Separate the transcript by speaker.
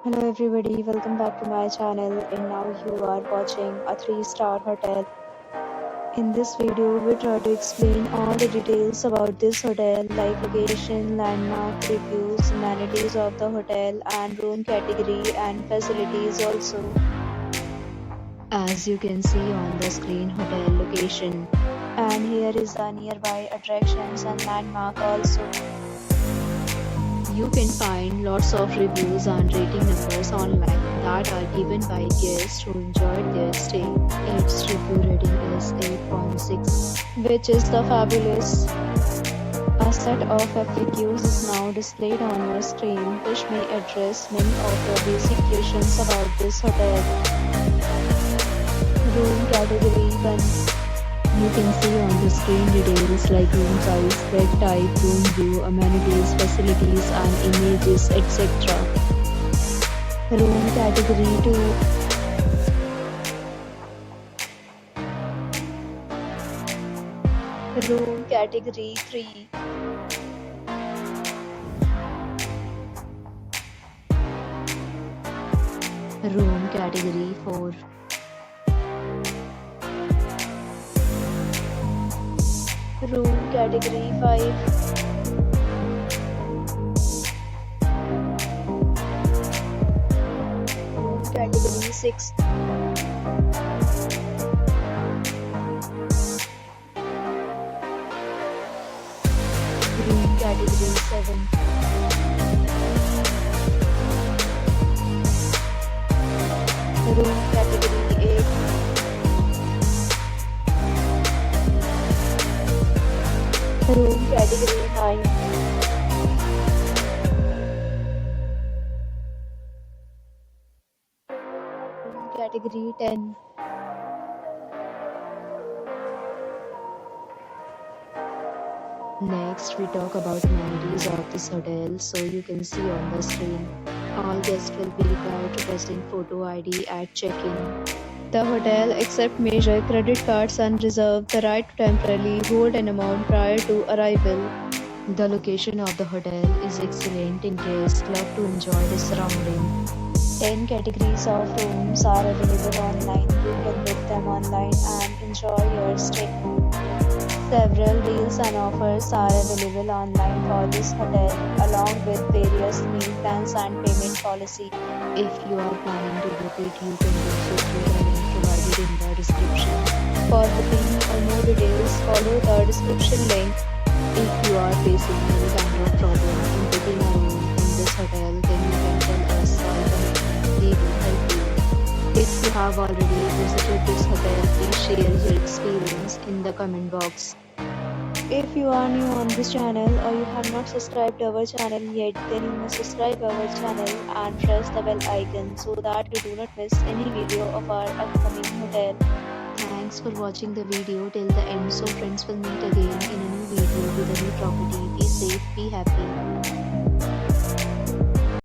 Speaker 1: Hello everybody, welcome back to my channel and now you are watching a 3-star hotel. In this video, we try to explain all the details about this hotel like location, landmark, reviews, amenities of the hotel and room category and facilities also. As you can see on the screen, hotel location. And here is the nearby attractions and landmark also. You can find lots of reviews and rating numbers online that are given by guests who enjoyed their stay. Its review rating is 8.6, which is the fabulous. A set of FAQs is now displayed on your screen, which may address many of your basic questions about this hotel. Room category 1. You can see on the screen details like room size, bed type, room view, amenities, facilities and images, etc. Room category 2. Room category 3. Room category 4. Room category 5. Room category 6. Room category 7. Room category 8. Room category 9. Room category 10. Next, we talk about amenities of this hotel. So you can see on the screen, all guests will be required to present photo ID at check-in. The hotel accepts major credit cards and reserves the right to temporarily hold an amount prior to arrival. The location of the hotel is excellent and guests love to enjoy the surrounding. 10 categories of rooms are available online. You can book them online and enjoy your stay. Several deals and offers are available online for this hotel, along with various meal plans and payment policy. If you are planning to book it, you can do so through the link provided in the description. For booking or more details, follow the description link. If you are facing any kind of problem in booking a room in this hotel, then you can tell us or comment. We will help you. If you have already visited this hotel, please share your experience in the comment box. If you are new on this channel or you have not subscribed our channel yet, then you must subscribe our channel and press the bell icon so that you do not miss any video of our upcoming hotel. Thanks for watching the video till the end. So friends, will meet again in a new video with a new property. Be safe, be happy.